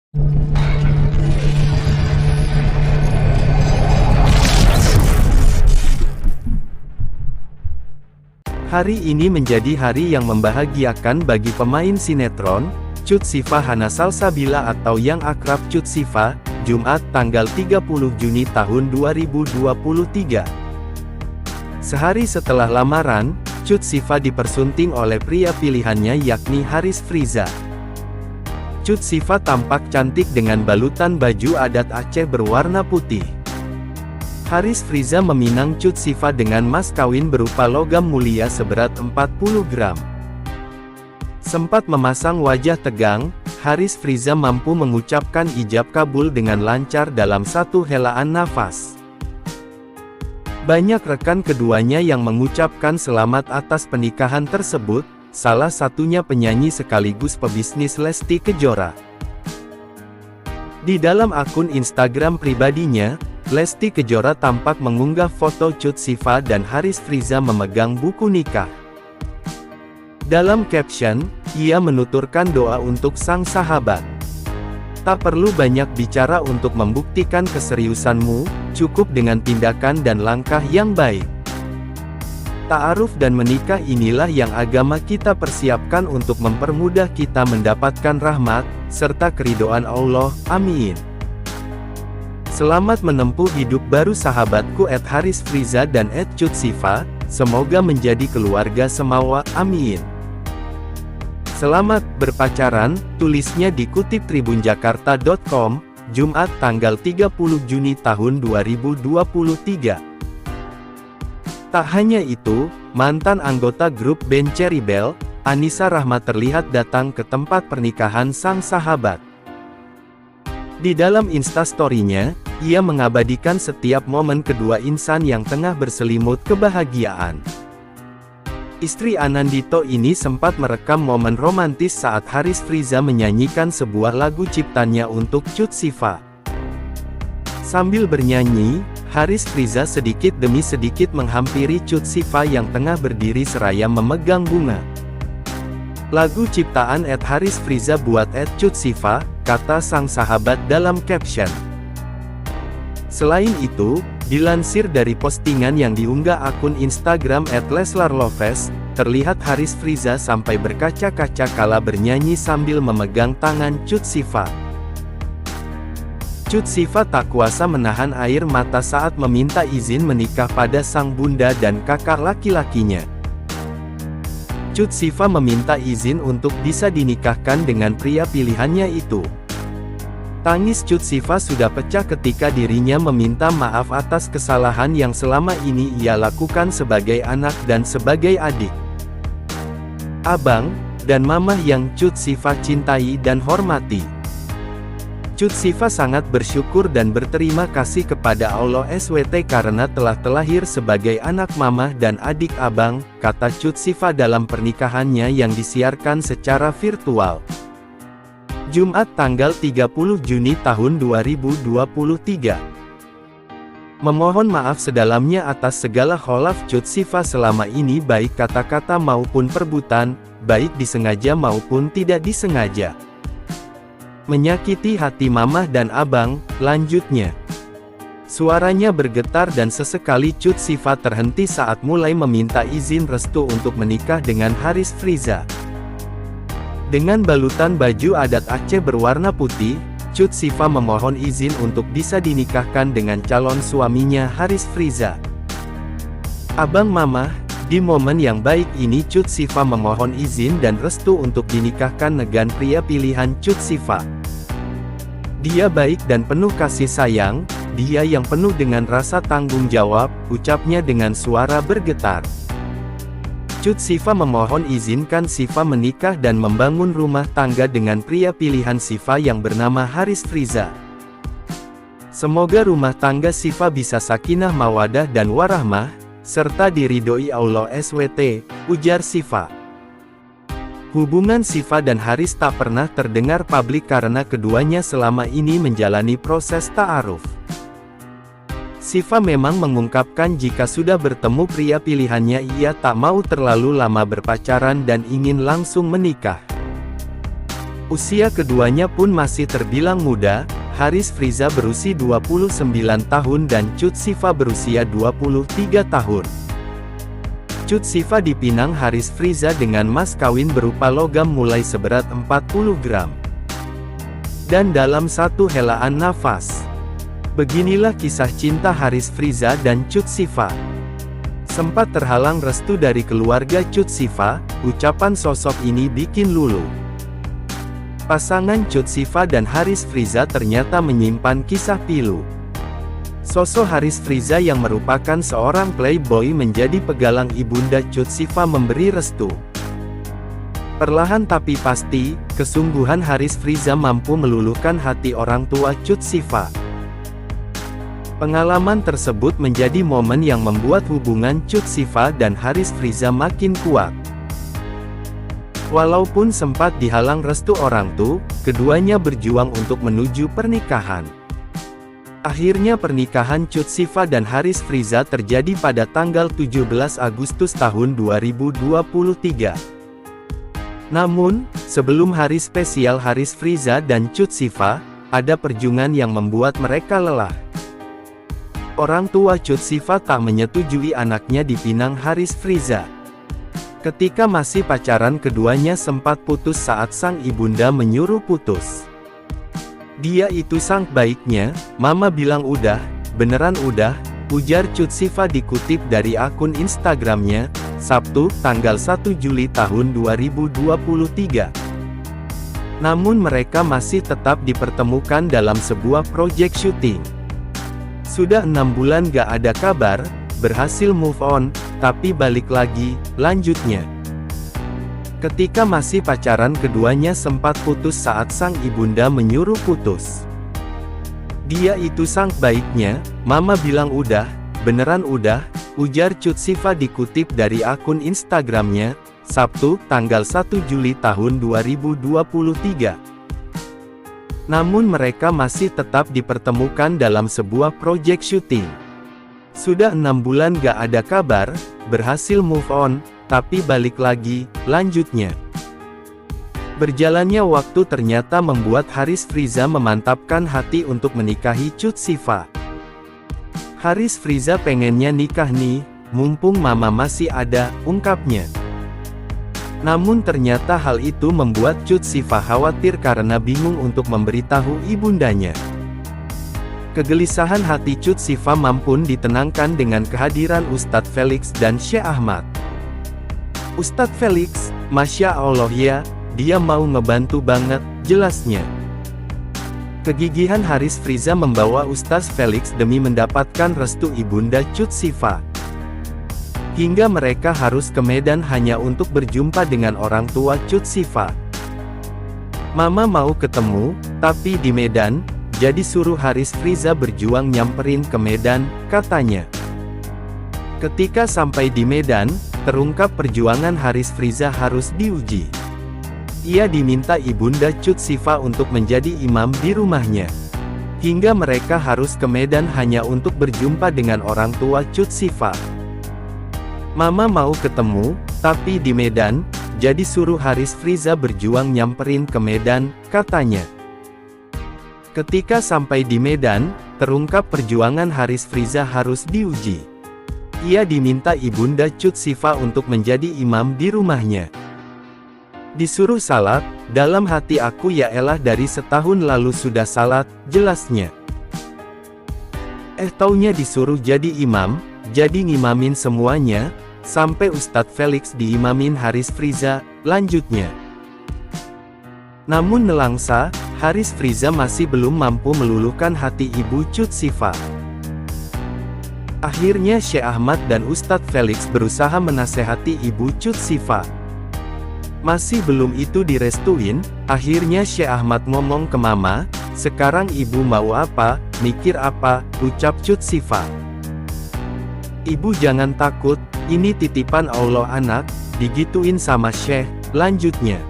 Hari ini menjadi hari yang membahagiakan bagi pemain sinetron, Cut Siva Hana Salsabila atau yang akrab Cut Siva, Jumat tanggal 30 Juni tahun 2023. Sehari setelah lamaran, Cut Siva dipersunting oleh pria pilihannya yakni Haris Friza. Cut Siva tampak cantik dengan balutan baju adat Aceh berwarna putih. Haris Friza meminang Cut Siva dengan mas kawin berupa logam mulia seberat 40 gram. Sempat memasang wajah tegang, Haris Friza mampu mengucapkan ijab kabul dengan lancar dalam satu helaan nafas. Banyak rekan keduanya yang mengucapkan selamat atas pernikahan tersebut, salah satunya penyanyi sekaligus pebisnis Lesti Kejora. Di dalam akun Instagram pribadinya, Lesti Kejora tampak mengunggah foto Cut Siva dan Haris Friza memegang buku nikah. Dalam caption, ia menuturkan doa untuk sang sahabat. Tak perlu banyak bicara untuk membuktikan keseriusanmu, cukup dengan tindakan dan langkah yang baik. Ta'aruf dan menikah inilah yang agama kita persiapkan untuk mempermudah kita mendapatkan rahmat, serta keridhaan Allah, amin. Selamat menempuh hidup baru sahabatku @Haris Friza dan @Cut Siva, semoga menjadi keluarga semawa, amin. Selamat berpacaran, tulisnya dikutip tribunjakarta.com, Jumat tanggal 30 Juni tahun 2023. Tak hanya itu, mantan anggota grup band Cherry Bell, Anissa Rahma terlihat datang ke tempat pernikahan sang sahabat. Di dalam instastory-nya, ia mengabadikan setiap momen kedua insan yang tengah berselimut kebahagiaan. Istri Anandito ini sempat merekam momen romantis saat Haris Friza menyanyikan sebuah lagu ciptanya untuk Cut Siva. Sambil bernyanyi, Haris Friza sedikit demi sedikit menghampiri Cut Siva yang tengah berdiri seraya memegang bunga. Lagu ciptaan Haris Friza buat Cut Siva, kata sang sahabat dalam caption. Selain itu, dilansir dari postingan yang diunggah akun Instagram @leslarloves, terlihat Haris Friza sampai berkaca-kaca kala bernyanyi sambil memegang tangan Cut Siva. Cut Siva tak kuasa menahan air mata saat meminta izin menikah pada sang bunda dan kakak laki-lakinya. Cut Siva meminta izin untuk bisa dinikahkan dengan pria pilihannya itu. Tangis Cut Siva sudah pecah ketika dirinya meminta maaf atas kesalahan yang selama ini ia lakukan sebagai anak dan sebagai adik, abang, dan mamah yang Cut Siva cintai dan hormati. Cut Siva sangat bersyukur dan berterima kasih kepada Allah SWT karena telah terlahir sebagai anak mamah dan adik abang, kata Cut Siva dalam pernikahannya yang disiarkan secara virtual. Jumat tanggal 30 Juni tahun 2023. Memohon maaf sedalamnya atas segala kholaf Cut Siva selama ini baik kata-kata maupun perbuatan, baik disengaja maupun tidak disengaja. Menyakiti hati mamah dan abang, lanjutnya. Suaranya bergetar dan sesekali Cut Siva terhenti saat mulai meminta izin restu untuk menikah dengan Haris Friza. Dengan balutan baju adat Aceh berwarna putih, Cut Siva memohon izin untuk bisa dinikahkan dengan calon suaminya Haris Friza. Abang mamah, di momen yang baik ini Cut Siva memohon izin dan restu untuk dinikahkan dengan pria pilihan Cut Siva. Dia baik dan penuh kasih sayang, dia yang penuh dengan rasa tanggung jawab, ucapnya dengan suara bergetar. Cut Siva memohon izinkan Siva menikah dan membangun rumah tangga dengan pria pilihan Siva yang bernama Haris Friza. Semoga rumah tangga Siva bisa sakinah mawadah dan warahmah, serta diridhoi Allah SWT, ujar Siva. Hubungan Siva dan Haris tak pernah terdengar publik karena keduanya selama ini menjalani proses ta'aruf. Siva memang mengungkapkan jika sudah bertemu pria pilihannya ia tak mau terlalu lama berpacaran dan ingin langsung menikah. Usia keduanya pun masih terbilang muda, Haris Friza berusia 29 tahun dan Cut Sifa berusia 23 tahun. Cut Sifa dipinang Haris Friza dengan mas kawin berupa logam mulai seberat 40 gram. Dan dalam satu helaan nafas. Beginilah kisah cinta Haris Friza dan Cut Sifa. Sempat terhalang restu dari keluarga Cut Sifa, ucapan sosok ini bikin luluh. Pasangan Cut Sifa dan Haris Friza ternyata menyimpan kisah pilu. Sosok Haris Friza yang merupakan seorang playboy menjadi pegalang ibunda Cut Sifa memberi restu. Perlahan tapi pasti, kesungguhan Haris Friza mampu meluluhkan hati orang tua Cut Sifa. Pengalaman tersebut menjadi momen yang membuat hubungan Cut Sifa dan Haris Friza makin kuat. Walaupun sempat dihalang restu orang tua, keduanya berjuang untuk menuju pernikahan. Akhirnya pernikahan Cut Sifa dan Haris Friza terjadi pada tanggal 17 Agustus tahun 2023. Namun, sebelum hari spesial Haris Friza dan Cut Sifa, ada perjuangan yang membuat mereka lelah. Orang tua Cut Sifa tak menyetujui anaknya dipinang Haris Friza. Ketika masih pacaran keduanya sempat putus saat sang ibunda menyuruh putus. Dia itu sang baiknya, mama bilang udah, beneran udah, ujar Cut Sifa dikutip dari akun Instagramnya, Sabtu, tanggal 1 Juli tahun 2023. Namun mereka masih tetap dipertemukan dalam sebuah proyek syuting. Sudah 6 bulan gak ada kabar, berhasil move on, tapi balik lagi, lanjutnya. Ketika masih pacaran keduanya sempat putus saat sang ibunda menyuruh putus. Dia itu sang baiknya, mama bilang udah, beneran udah, ujar Cut Sifa dikutip dari akun Instagramnya, Sabtu, tanggal 1 Juli tahun 2023. Namun mereka masih tetap dipertemukan dalam sebuah proyek syuting. Sudah 6 bulan gak ada kabar, berhasil move on, tapi balik lagi, lanjutnya. Berjalannya waktu ternyata membuat Haris Friza memantapkan hati untuk menikahi Cut Sifa. Haris Friza pengennya nikah nih, mumpung mama masih ada, ungkapnya. Namun ternyata hal itu membuat Cut Sifa khawatir karena bingung untuk memberitahu ibundanya. Kegelisahan hati Cut Sifa mampu ditenangkan dengan kehadiran Ustadz Felix dan Syekh Ahmad. Ustadz Felix, Masya Allah ya, dia mau ngebantu banget, jelasnya. Kegigihan Haris Friza membawa Ustadz Felix demi mendapatkan restu ibunda Cut Sifa. Hingga mereka harus ke Medan hanya untuk berjumpa dengan orang tua Cut Sifa. Mama mau ketemu, tapi di Medan, jadi suruh Haris Friza berjuang nyamperin ke Medan, katanya. Ketika sampai di Medan, terungkap perjuangan Haris Friza harus diuji. Ia diminta ibunda Cut Sifa untuk menjadi imam di rumahnya. Hingga mereka harus ke Medan hanya untuk berjumpa dengan orang tua Cut Sifa. Mama mau ketemu, tapi di Medan, jadi suruh Haris Friza berjuang nyamperin ke Medan, katanya. Ketika sampai di Medan, terungkap perjuangan Haris Friza harus diuji. Ia diminta ibunda Cut Sifa untuk menjadi imam di rumahnya. Disuruh salat, dalam hati aku ya elah dari setahun lalu sudah salat, jelasnya. Taunya disuruh jadi imam, jadi ngimamin semuanya, sampai Ustadz Felix diimamin Haris Friza, lanjutnya. Namun nelangsa, Haris Friza masih belum mampu meluluhkan hati ibu Cut Sifa. Akhirnya Syekh Ahmad dan Ustadz Felix berusaha menasehati ibu Cut Sifa. Masih belum itu direstuin, akhirnya Syekh Ahmad ngomong ke mama, sekarang ibu mau apa, mikir apa, ucap Cut Sifa. Ibu jangan takut, ini titipan Allah anak, digituin sama Syekh, lanjutnya.